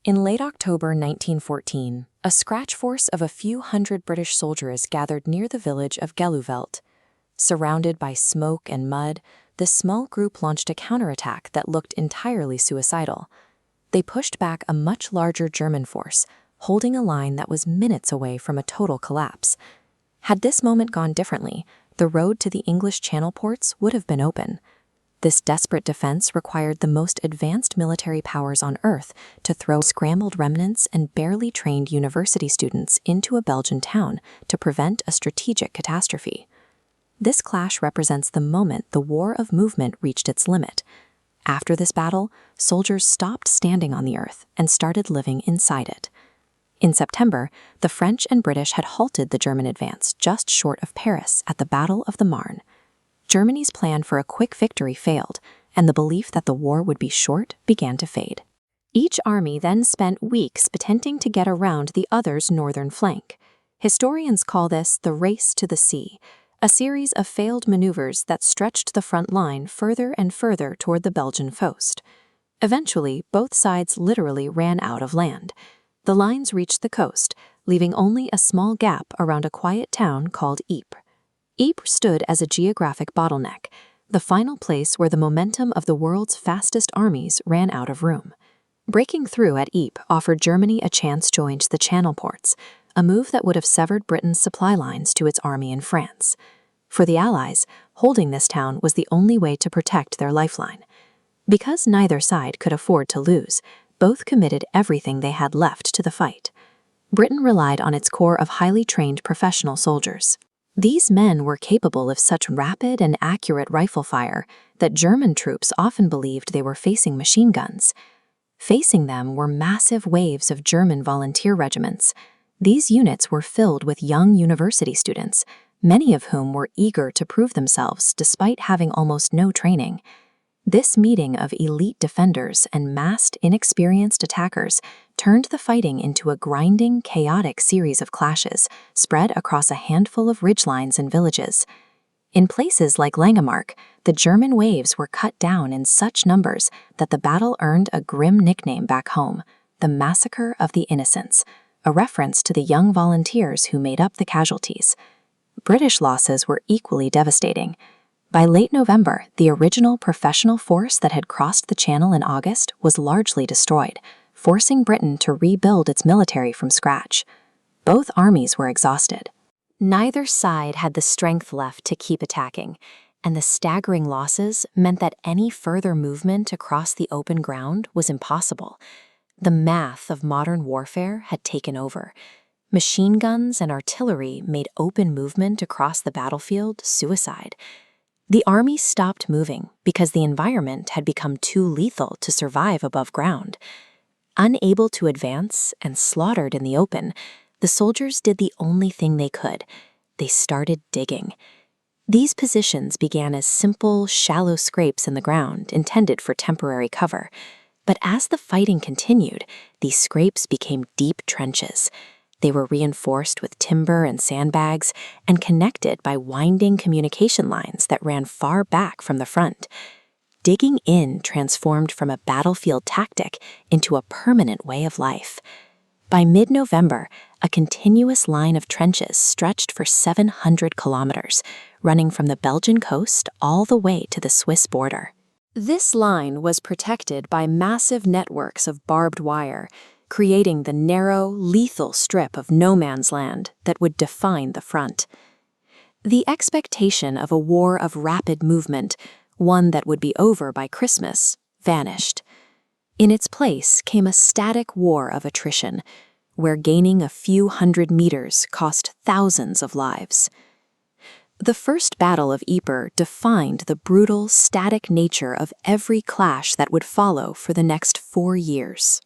In late October 1914, a scratch force of a few hundred British soldiers gathered near the village of Geluvelt. Surrounded by smoke and mud, this small group launched a counterattack that looked entirely suicidal. They pushed back a much larger German force, holding a line that was minutes away from a total collapse. Had this moment gone differently, the road to the English Channel ports would have been open. This desperate defense required the most advanced military powers on Earth to throw scrambled remnants and barely trained university students into a Belgian town to prevent a strategic catastrophe. This clash represents the moment the War of Movement reached its limit. After this battle, soldiers stopped standing on the earth and started living inside it. In September, the French and British had halted the German advance just short of Paris at the Battle of the Marne. Germany's plan for a quick victory failed, and the belief that the war would be short began to fade. Each army then spent weeks attempting to get around the other's northern flank. Historians call this the race to the sea, a series of failed maneuvers that stretched the front line further and further toward the Belgian coast. Eventually, both sides literally ran out of land. The lines reached the coast, leaving only a small gap around a quiet town called Ypres. Ypres stood as a geographic bottleneck, the final place where the momentum of the world's fastest armies ran out of room. Breaking through at Ypres offered Germany a chance to join the Channel ports, a move that would have severed Britain's supply lines to its army in France. For the Allies, holding this town was the only way to protect their lifeline. Because neither side could afford to lose, both committed everything they had left to the fight. Britain relied on its corps of highly trained professional soldiers. These men were capable of such rapid and accurate rifle fire that German troops often believed they were facing machine guns. Facing them were massive waves of German volunteer regiments. These units were filled with young university students, many of whom were eager to prove themselves despite having almost no training. This meeting of elite defenders and massed, inexperienced attackers turned the fighting into a grinding, chaotic series of clashes spread across a handful of ridgelines and villages. In places like Langemark, the German waves were cut down in such numbers that the battle earned a grim nickname back home, the Massacre of the Innocents, a reference to the young volunteers who made up the casualties. British losses were equally devastating. By late November, the original professional force that had crossed the Channel in August was largely destroyed, forcing Britain to rebuild its military from scratch. Both armies were exhausted. Neither side had the strength left to keep attacking, and the staggering losses meant that any further movement across the open ground was impossible. The math of modern warfare had taken over. Machine guns and artillery made open movement across the battlefield suicide. The army stopped moving because the environment had become too lethal to survive above ground. Unable to advance and slaughtered in the open, the soldiers did the only thing they could. They started digging. These positions began as simple, shallow scrapes in the ground intended for temporary cover. But as the fighting continued, these scrapes became deep trenches. They were reinforced with timber and sandbags and connected by winding communication lines that ran far back from the front. Digging in transformed from a battlefield tactic into a permanent way of life. By mid-November, a continuous line of trenches stretched for 700 kilometers, running from the Belgian coast all the way to the Swiss border. This line was protected by massive networks of barbed wire, creating the narrow, lethal strip of no man's land that would define the front. The expectation of a war of rapid movement, one that would be over by Christmas, vanished. In its place came a static war of attrition, where gaining a few hundred meters cost thousands of lives. The First Battle of Ypres defined the brutal, static nature of every clash that would follow for the next 4 years.